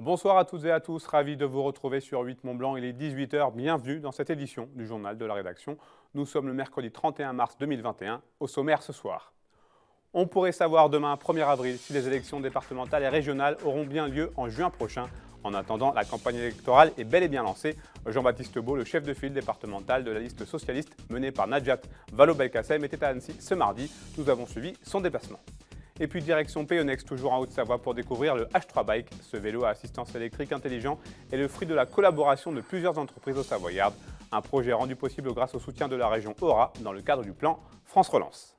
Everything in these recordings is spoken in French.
Bonsoir à toutes et à tous, ravi de vous retrouver sur 8 Mont-Blanc. Il est 18 h, bienvenue dans cette édition du journal de la rédaction. Nous sommes le mercredi 31 mars 2021, au sommaire ce soir. On pourrait savoir demain, 1er avril, si les élections départementales et régionales auront bien lieu en juin prochain. En attendant, la campagne électorale est bel et bien lancée. Jean-Baptiste Beau, le chef de file départemental de la liste socialiste menée par Najat Vallaud-Belkacem, était à Annecy ce mardi. Nous avons suivi son déplacement. Et puis direction Péonex, toujours en Haute-Savoie, pour découvrir le H3 Bike. Ce vélo à assistance électrique intelligent est le fruit de la collaboration de plusieurs entreprises savoyardes. Un projet rendu possible grâce au soutien de la région Aura dans le cadre du plan France Relance.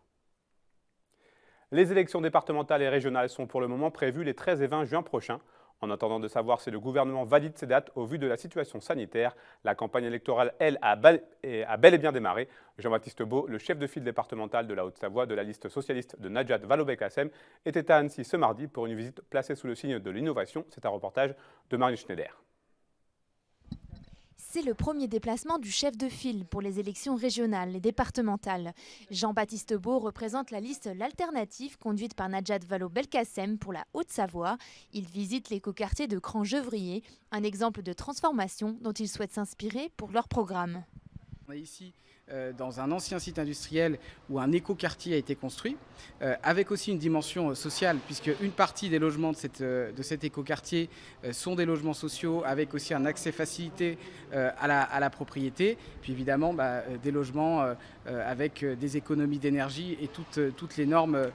Les élections départementales et régionales sont pour le moment prévues les 13 et 20 juin prochains. En attendant de savoir si le gouvernement valide ces dates au vu de la situation sanitaire, la campagne électorale, elle, a bel et bien démarré. Jean-Baptiste Beau, le chef de file départemental de la Haute-Savoie de la liste socialiste de Najat Vallaud-Belkacem, était à Annecy ce mardi pour une visite placée sous le signe de l'innovation. C'est un reportage de Marie Schneider. C'est le premier déplacement du chef de file pour les élections régionales et départementales. Jean-Baptiste Beau représente la liste L'Alternative conduite par Najat Vallaud-Belkacem pour la Haute-Savoie. Il visite l'écoquartier de Cran-Gevrier, un exemple de transformation dont il souhaite s'inspirer pour leur programme. On est ici dans un ancien site industriel où un écoquartier a été construit, avec aussi une dimension sociale, puisque une partie des logements de cet écoquartier sont des logements sociaux, avec aussi un accès facilité à la propriété, puis évidemment des logements avec des économies d'énergie et toutes les normes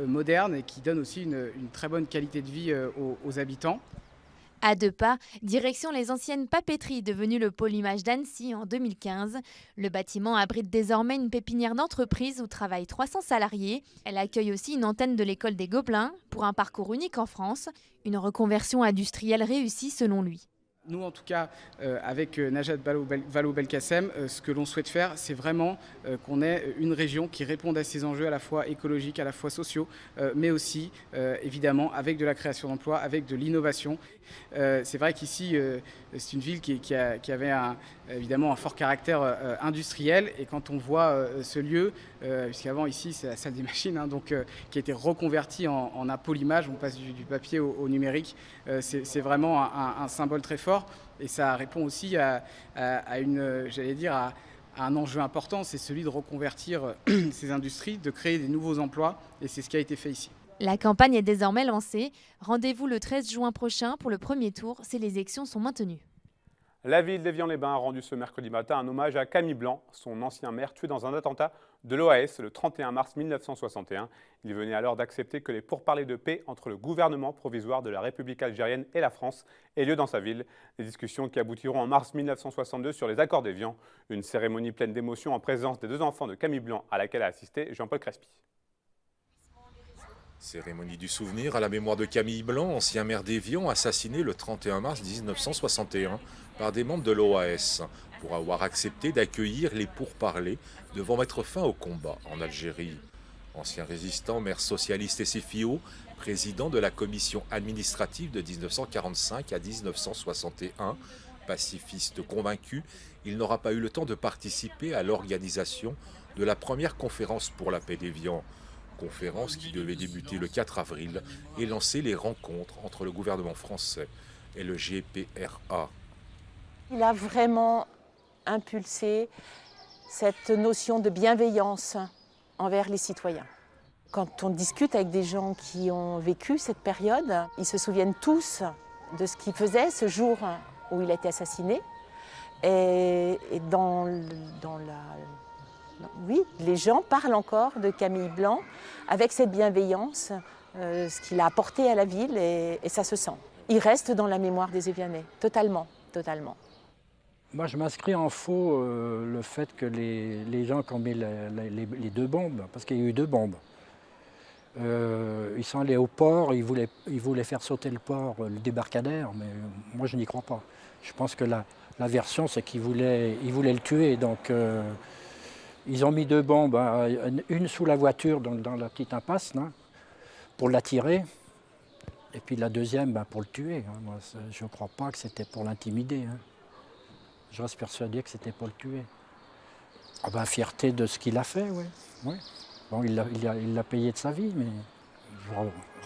modernes et qui donnent aussi une très bonne qualité de vie aux habitants. À 2 pas, direction les anciennes papeteries devenues le pôle image d'Annecy en 2015. Le bâtiment abrite désormais une pépinière d'entreprise où travaillent 300 salariés. Elle accueille aussi une antenne de l'école des Gobelins pour un parcours unique en France. Une reconversion industrielle réussie selon lui. Nous, en tout cas, avec Najat Vallaud-Belkacem, ce que l'on souhaite faire, c'est vraiment qu'on ait une région qui réponde à ces enjeux à la fois écologiques, à la fois sociaux, mais aussi, évidemment, avec de la création d'emplois, avec de l'innovation. C'est vrai qu'ici, c'est une ville qui avait évidemment un fort caractère industriel. Et quand on voit ce lieu, puisqu'avant, ici, c'est la salle des machines, hein, qui a été reconverti en un pôle image, on passe du papier au numérique, c'est vraiment un symbole très fort. Et ça répond aussi à un enjeu important, c'est celui de reconvertir ces industries, de créer des nouveaux emplois, et c'est ce qui a été fait ici. La campagne est désormais lancée. Rendez-vous le 13 juin prochain pour le premier tour si les élections sont maintenues. La ville d'Évian-les-Bains a rendu ce mercredi matin un hommage à Camille Blanc, son ancien maire tué dans un attentat de l'OAS le 31 mars 1961. Il venait alors d'accepter que les pourparlers de paix entre le gouvernement provisoire de la République algérienne et la France aient lieu dans sa ville. Des discussions qui aboutiront en mars 1962 sur les accords d'Évian. Une cérémonie pleine d'émotion en présence des 2 enfants de Camille Blanc à laquelle a assisté Jean-Paul Crespi. Cérémonie du souvenir à la mémoire de Camille Blanc, ancien maire d'Évian, assassiné le 31 mars 1961 par des membres de l'OAS pour avoir accepté d'accueillir les pourparlers devant mettre fin au combat en Algérie. Ancien résistant, maire socialiste et SFIO, président de la commission administrative de 1945 à 1961, pacifiste convaincu, il n'aura pas eu le temps de participer à l'organisation de la première conférence pour la paix d'Évian. Conférence qui devait débuter le 4 avril et lancer les rencontres entre le gouvernement français et le GPRA. Il a vraiment impulsé cette notion de bienveillance envers les citoyens. Quand on discute avec des gens qui ont vécu cette période, ils se souviennent tous de ce qu'il faisait ce jour où il a été assassiné. Et oui, les gens parlent encore de Camille Blanc avec cette bienveillance, ce qu'il a apporté à la ville et ça se sent. Il reste dans la mémoire des Évianais, totalement. Moi, je m'inscris en faux le fait que les gens qui ont mis les 2 bombes, parce qu'il y a eu 2 bombes, ils sont allés au port, ils voulaient faire sauter le port, le débarcadère, mais moi, je n'y crois pas. Je pense que la version, c'est qu'ils voulaient le tuer, donc... Ils ont mis 2 bombes, une sous la voiture, donc dans la petite impasse, là, pour l'attirer, et puis la deuxième pour le tuer. Moi, je ne crois pas que c'était pour l'intimider. Je reste persuadé que c'était pour le tuer. Fierté de ce qu'il a fait, oui. Ouais. Bon, il l'a payé de sa vie, mais je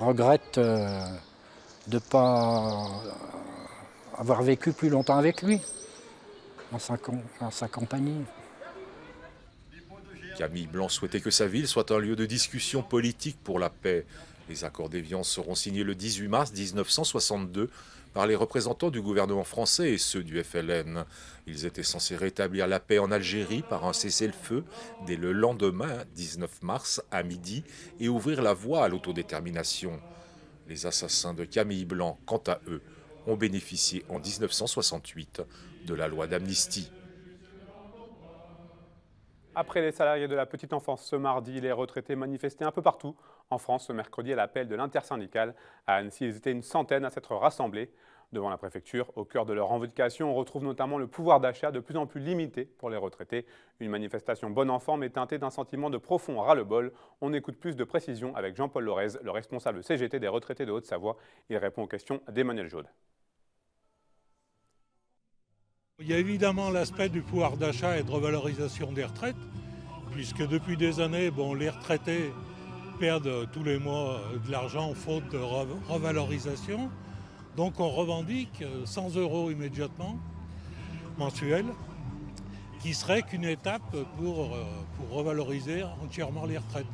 regrette de ne pas avoir vécu plus longtemps avec lui, en sa compagnie. Camille Blanc souhaitait que sa ville soit un lieu de discussion politique pour la paix. Les accords d'Évian seront signés le 18 mars 1962 par les représentants du gouvernement français et ceux du FLN. Ils étaient censés rétablir la paix en Algérie par un cessez-le-feu dès le lendemain, 19 mars, à midi, et ouvrir la voie à l'autodétermination. Les assassins de Camille Blanc, quant à eux, ont bénéficié en 1968 de la loi d'amnistie. Après les salariés de la petite enfance ce mardi, les retraités manifestaient un peu partout en France ce mercredi à l'appel de l'intersyndicale. À Annecy, ils étaient une centaine à s'être rassemblés devant la préfecture. Au cœur de leurs revendications, on retrouve notamment le pouvoir d'achat de plus en plus limité pour les retraités. Une manifestation bon enfant mais teintée d'un sentiment de profond ras-le-bol. On écoute plus de précisions avec Jean-Paul Lorez, le responsable CGT des retraités de Haute-Savoie. Il répond aux questions d'Emmanuel Jaude. Il y a évidemment l'aspect du pouvoir d'achat et de revalorisation des retraites, puisque depuis des années, les retraités perdent tous les mois de l'argent faute de revalorisation. Donc on revendique 100 € immédiatement, mensuels, qui serait qu'une étape pour revaloriser entièrement les retraites,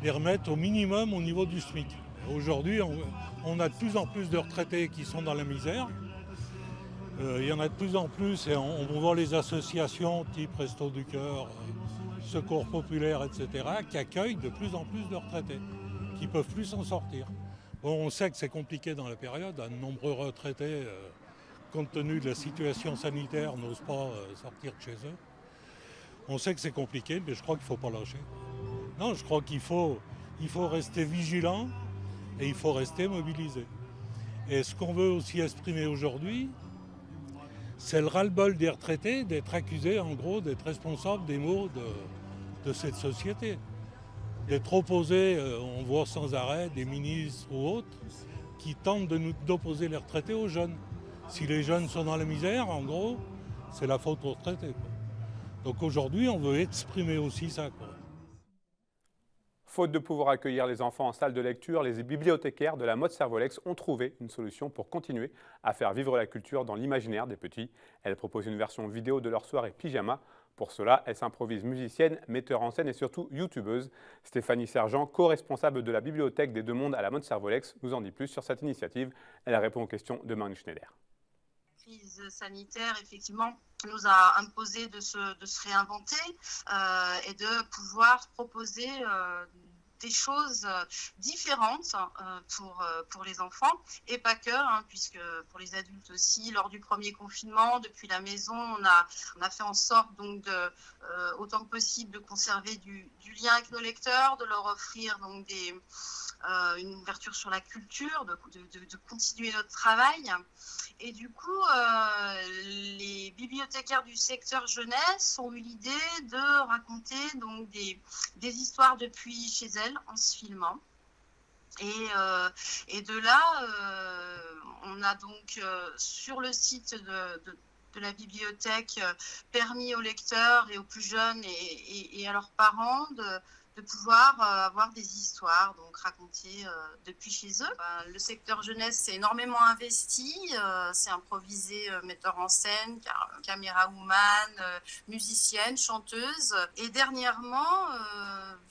les remettre au minimum au niveau du SMIC. Aujourd'hui, on a de plus en plus de retraités qui sont dans la misère. Il y en a de plus en plus et on voit les associations type Restos du Cœur, Secours Populaire, etc. qui accueillent de plus en plus de retraités qui ne peuvent plus s'en sortir. On sait que c'est compliqué dans la période. De nombreux retraités, compte tenu de la situation sanitaire, n'osent pas sortir de chez eux. On sait que c'est compliqué, mais je crois qu'il ne faut pas lâcher. Non, je crois qu'il faut rester vigilant et il faut rester mobilisé. Et ce qu'on veut aussi exprimer aujourd'hui, c'est le ras-le-bol des retraités d'être accusés, en gros, d'être responsables des maux de cette société. D'être opposés, on voit sans arrêt des ministres ou autres qui tentent d'opposer les retraités aux jeunes. Si les jeunes sont dans la misère, en gros, c'est la faute aux retraités, quoi. Donc aujourd'hui, on veut exprimer aussi ça, quoi. Faute de pouvoir accueillir les enfants en salle de lecture, les bibliothécaires de la Motte Servolex ont trouvé une solution pour continuer à faire vivre la culture dans l'imaginaire des petits. Elles proposent une version vidéo de leur soirée pyjama. Pour cela, elles s'improvisent musiciennes, metteurs en scène et surtout youtubeuses. Stéphanie Sergent, co-responsable de la bibliothèque des Deux Mondes à la Motte Servolex, nous en dit plus sur cette initiative. Elle répond aux questions de Marie Schneider. La crise sanitaire, effectivement, nous a imposé de se réinventer et de pouvoir proposer des choses différentes pour les enfants et pas que, puisque pour les adultes aussi, lors du premier confinement, depuis la maison, on a fait en sorte donc autant que possible de conserver du lien avec nos lecteurs, de leur offrir donc une ouverture sur la culture, de continuer notre travail. Et du coup, les bibliothécaires du secteur jeunesse ont eu l'idée de raconter donc des histoires depuis chez elles en se filmant. Et de là, on a donc sur le site de la bibliothèque permis aux lecteurs et aux plus jeunes et à leurs parents de pouvoir avoir des histoires donc racontées depuis chez eux. Le secteur jeunesse s'est énormément investi, c'est improvisé, metteur en scène, caméra woman, musicienne, chanteuse. Et dernièrement,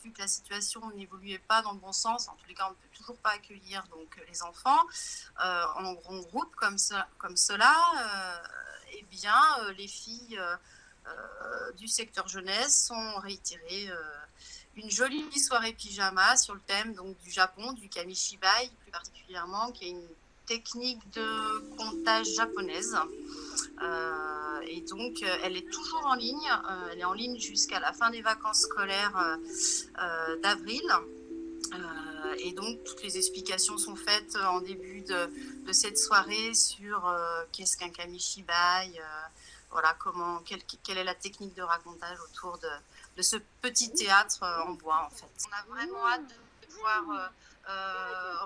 vu que la situation n'évoluait pas dans le bon sens, en tous les cas on ne peut toujours pas accueillir donc, les enfants en grand groupe comme cela, eh bien les filles du secteur jeunesse ont réitéré une jolie soirée pyjama sur le thème donc, du Japon, du kamishibai plus particulièrement, qui est une technique de comptage japonaise. Et donc, elle est toujours en ligne. Elle est en ligne jusqu'à la fin des vacances scolaires d'avril. Et donc, toutes les explications sont faites en début de cette soirée sur qu'est-ce qu'un kamishibai, voilà, quelle est la technique de racontage autour de ce petit théâtre en bois, en fait. On a vraiment hâte de pouvoir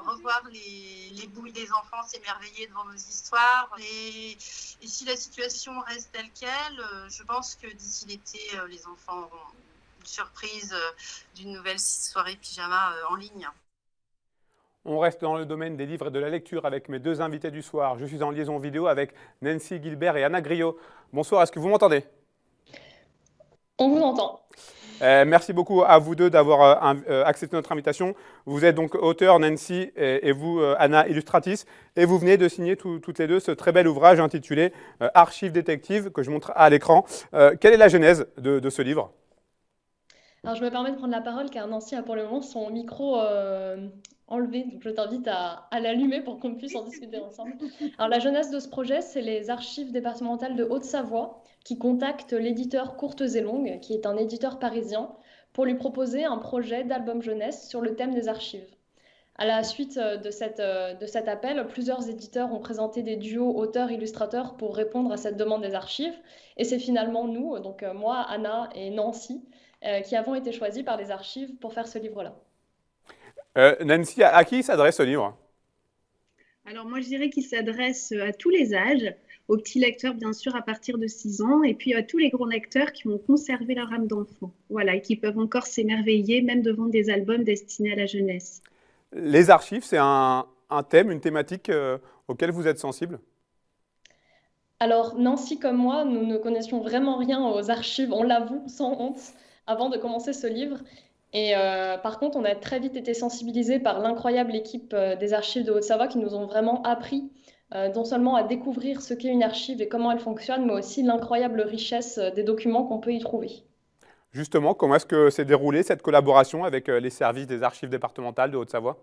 revoir les bouilles des enfants s'émerveiller devant nos histoires. Et si la situation reste telle qu'elle, je pense que d'ici l'été, les enfants auront une surprise d'une nouvelle soirée pyjama en ligne. On reste dans le domaine des livres et de la lecture avec mes deux invités du soir. Je suis en liaison vidéo avec Nancy Gilbert et Anna Griot. Bonsoir, est-ce que vous m'entendez? On vous entend. Merci beaucoup à vous deux d'avoir accepté notre invitation. Vous êtes donc auteur, Nancy, et vous, Anna, illustratrice, et vous venez de signer toutes les deux ce très bel ouvrage intitulé Archives détectives, que je montre à l'écran. Quelle est la genèse de ce livre? Alors, je me permets de prendre la parole car Nancy a pour le moment son micro enlevé, donc je t'invite à l'allumer pour qu'on puisse en discuter ensemble. Alors, la genèse de ce projet, c'est les archives départementales de Haute-Savoie qui contactent l'éditeur Courtes et Longues, qui est un éditeur parisien, pour lui proposer un projet d'album jeunesse sur le thème des archives. À la suite de cet appel, plusieurs éditeurs ont présenté des duos auteurs-illustrateurs pour répondre à cette demande des archives. Et c'est finalement nous, donc moi, Anna et Nancy, qui avons été choisis par les archives pour faire ce livre-là. Nancy, à qui s'adresse ce livre? Alors moi, je dirais qu'il s'adresse à tous les âges, aux petits lecteurs bien sûr à partir de 6 ans, et puis à tous les grands lecteurs qui ont conservé leur âme d'enfant, voilà, et qui peuvent encore s'émerveiller même devant des albums destinés à la jeunesse. Les archives, c'est un thème, une thématique auquel vous êtes sensible? Alors Nancy comme moi, nous ne connaissions vraiment rien aux archives, on l'avoue sans honte, avant de commencer ce livre. Et par contre, on a très vite été sensibilisés par l'incroyable équipe des archives de Haute-Savoie qui nous ont vraiment appris non seulement à découvrir ce qu'est une archive et comment elle fonctionne, mais aussi l'incroyable richesse des documents qu'on peut y trouver. Justement, comment est-ce que s'est déroulée cette collaboration avec les services des archives départementales de Haute-Savoie?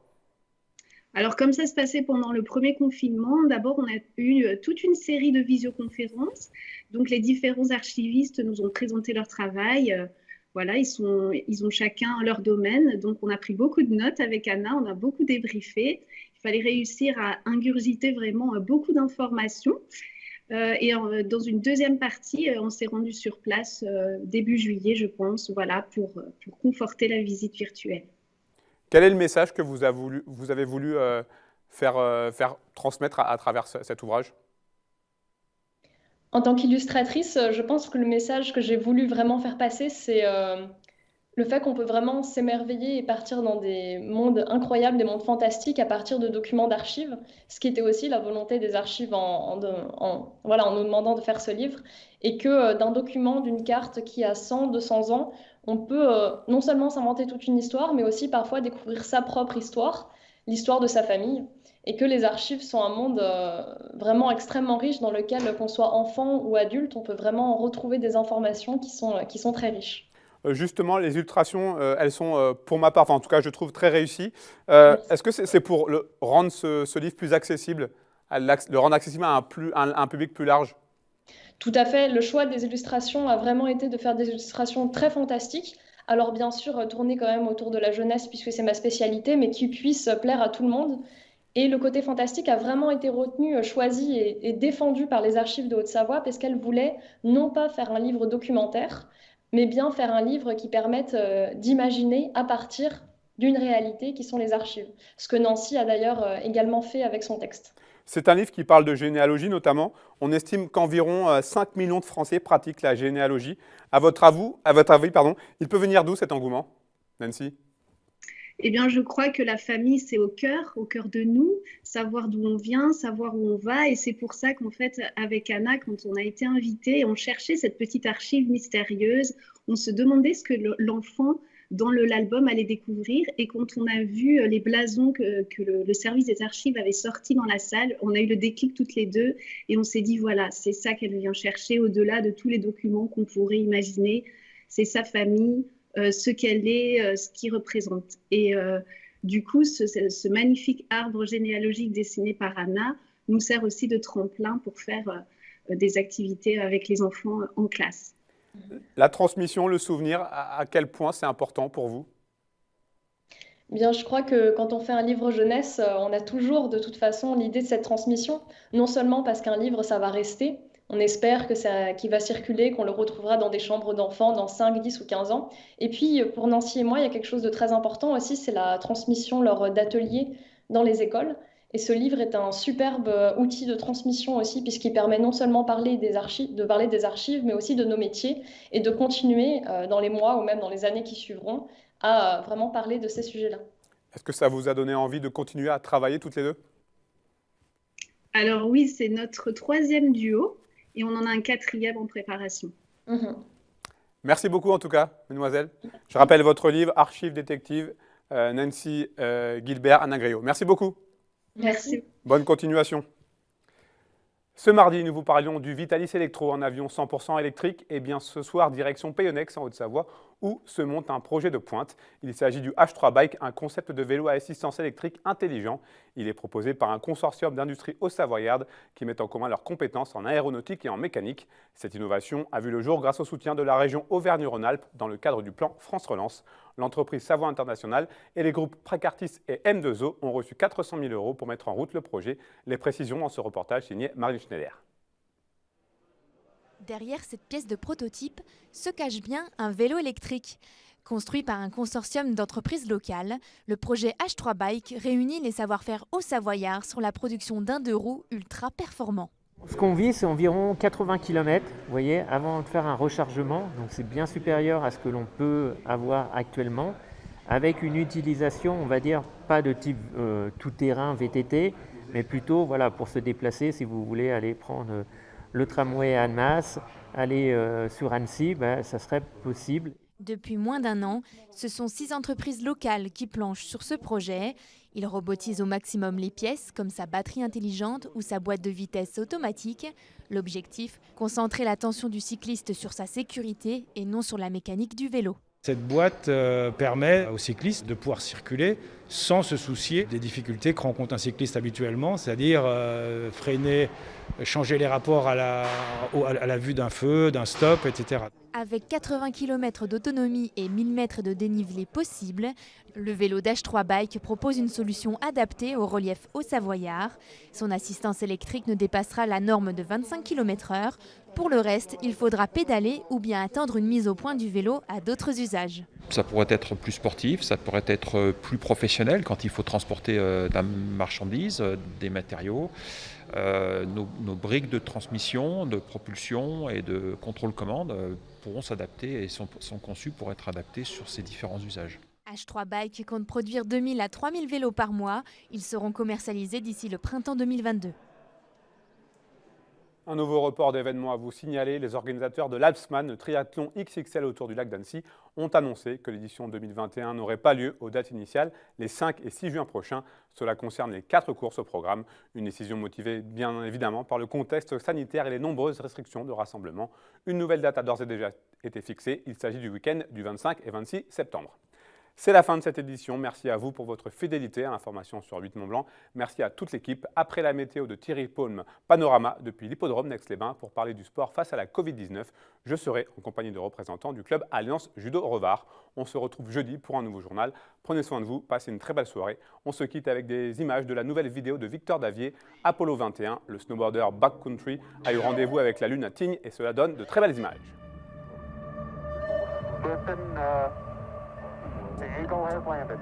Alors comme ça se passait pendant le premier confinement, d'abord on a eu toute une série de visioconférences. Donc les différents archivistes nous ont présenté leur travail. Voilà, ils ont chacun leur domaine. Donc on a pris beaucoup de notes avec Anna, on a beaucoup débriefé. Il fallait réussir à ingurgiter vraiment beaucoup d'informations. Dans une deuxième partie, on s'est rendu sur place début juillet, je pense, voilà, pour conforter la visite virtuelle. Quel est le message que vous avez voulu faire transmettre à travers cet ouvrage? En tant qu'illustratrice, je pense que le message que j'ai voulu vraiment faire passer, c'est le fait qu'on peut vraiment s'émerveiller et partir dans des mondes incroyables, des mondes fantastiques à partir de documents d'archives, ce qui était aussi la volonté des archives voilà, en nous demandant de faire ce livre, et que d'un document, d'une carte qui a 100, 200 ans, on peut non seulement s'inventer toute une histoire, mais aussi parfois découvrir sa propre histoire, l'histoire de sa famille, et que les archives sont un monde vraiment extrêmement riche dans lequel, qu'on soit enfant ou adulte, on peut vraiment retrouver des informations qui sont très riches. Justement, les illustrations, elles sont, pour ma part, enfin, en tout cas, je trouve très réussies. Est-ce que c'est pour rendre ce livre plus accessible, le rendre accessible à un public plus large? Tout à fait. Le choix des illustrations a vraiment été de faire des illustrations très fantastiques. Alors bien sûr, tourner quand même autour de la jeunesse, puisque c'est ma spécialité, mais qui puissent plaire à tout le monde. Et le côté fantastique a vraiment été retenu, choisi et défendu par les archives de Haute-Savoie, parce qu'elles voulaient non pas faire un livre documentaire, mais bien faire un livre qui permette d'imaginer à partir d'une réalité qui sont les archives. Ce que Nancy a d'ailleurs également fait avec son texte. C'est un livre qui parle de généalogie notamment. On estime qu'environ 5 millions de Français pratiquent la généalogie. À votre avis, il peut venir d'où cet engouement, Nancy? Eh bien, je crois que la famille, c'est au cœur de nous, savoir d'où on vient, savoir où on va. Et c'est pour ça qu'en fait, avec Anna, quand on a été invités, on cherchait cette petite archive mystérieuse. On se demandait ce que l'enfant dans l'album allait découvrir. Et quand on a vu les blasons que le service des archives avait sortis dans la salle, on a eu le déclic toutes les deux. Et on s'est dit, voilà, c'est ça qu'elle vient chercher au-delà de tous les documents qu'on pourrait imaginer. C'est sa famille. Ce qu'elle est, ce qu'il représente. Et du coup, ce magnifique arbre généalogique dessiné par Anna nous sert aussi de tremplin pour faire des activités avec les enfants en classe. La transmission, le souvenir, à quel point c'est important pour vous? Bien, je crois que quand on fait un livre jeunesse, on a toujours de toute façon l'idée de cette transmission, non seulement parce qu'un livre, ça va rester. On espère qu'il va circuler, qu'on le retrouvera dans des chambres d'enfants dans 5, 10 ou 15 ans. Et puis, pour Nancy et moi, il y a quelque chose de très important aussi, c'est la transmission lors d'ateliers dans les écoles. Et ce livre est un superbe outil de transmission aussi, puisqu'il permet non seulement de parler des archives, mais aussi de nos métiers, et de continuer dans les mois ou même dans les années qui suivront à vraiment parler de ces sujets-là. Est-ce que ça vous a donné envie de continuer à travailler toutes les deux? Alors oui, c'est notre 3e duo et on en a un 4e en préparation. Merci beaucoup en tout cas, mesdemoiselles. Je rappelle votre livre, Archives détectives, Nancy Gilbert, Anna Gréau. Merci beaucoup. Merci. Bonne continuation. Ce mardi, nous vous parlions du Vitalis Electro, un avion 100% électrique. Et bien ce soir, direction Payonnex en Haute-Savoie, où se monte un projet de pointe. Il s'agit du H3 Bike, un concept de vélo à assistance électrique intelligent. Il est proposé par un consortium d'industries haut-savoyardes qui met en commun leurs compétences en aéronautique et en mécanique. Cette innovation a vu le jour grâce au soutien de la région Auvergne-Rhône-Alpes dans le cadre du plan France Relance. L'entreprise Savoie International et les groupes Precartis et M2O ont reçu 400 000 € pour mettre en route le projet. Les précisions dans ce reportage signé Marine Schneider. Derrière cette pièce de prototype se cache bien un vélo électrique. Construit par un consortium d'entreprises locales, le projet H3 Bike réunit les savoir-faire haut-savoyards sur la production d'un 2 roues ultra performant. Ce qu'on vit, c'est environ 80 km, vous voyez, avant de faire un rechargement. Donc c'est bien supérieur à ce que l'on peut avoir actuellement, avec une utilisation, on va dire, pas de type tout-terrain VTT, mais plutôt voilà, pour se déplacer, si vous voulez aller prendre le tramway à Annemasse, aller sur Annecy, ça serait possible. Depuis moins d'1 an, ce sont 6 entreprises locales qui planchent sur ce projet. Ils robotisent au maximum les pièces, comme sa batterie intelligente ou sa boîte de vitesse automatique. L'objectif, concentrer l'attention du cycliste sur sa sécurité et non sur la mécanique du vélo. Cette boîte permet aux cyclistes de pouvoir circuler sans se soucier des difficultés que rencontre un cycliste habituellement, c'est-à-dire freiner, changer les rapports à la vue d'un feu, d'un stop, etc. Avec 80 km d'autonomie et 1000 mètres de dénivelé possible, le vélo d'H3 Bike propose une solution adaptée au relief haut-savoyard. Son assistance électrique ne dépassera la norme de 25 km/h. Pour le reste, il faudra pédaler ou bien attendre une mise au point du vélo à d'autres usages. Ça pourrait être plus sportif, ça pourrait être plus professionnel quand il faut transporter de la marchandise, des matériaux. Nos briques de transmission, de propulsion et de contrôle-commande pourront s'adapter et sont conçues pour être adaptées sur ces différents usages. H3 Bike compte produire 2000 à 3000 vélos par mois. Ils seront commercialisés d'ici le printemps 2022. Un nouveau report d'événements à vous signaler. Les organisateurs de l'Alpsman, le triathlon XXL autour du lac d'Annecy, ont annoncé que l'édition 2021 n'aurait pas lieu aux dates initiales les 5 et 6 juin prochains. Cela concerne les 4 courses au programme. Une décision motivée bien évidemment par le contexte sanitaire et les nombreuses restrictions de rassemblement. Une nouvelle date a d'ores et déjà été fixée. Il s'agit du week-end du 25 et 26 septembre. C'est la fin de cette édition. Merci à vous pour votre fidélité à l'information sur 8 Mont Blanc. Merci à toute l'équipe. Après la météo de Thierry Paume, Panorama depuis l'hippodrome d'Aix-les-Bains pour parler du sport face à la Covid-19. Je serai en compagnie de représentants du club Alliance Judo Revard. On se retrouve jeudi pour un nouveau journal. Prenez soin de vous, passez une très belle soirée. On se quitte avec des images de la nouvelle vidéo de Victor Davier, Apollo 21. Le snowboarder backcountry a eu rendez-vous avec la Lune à Tignes et cela donne de très belles images. The Eagle has landed.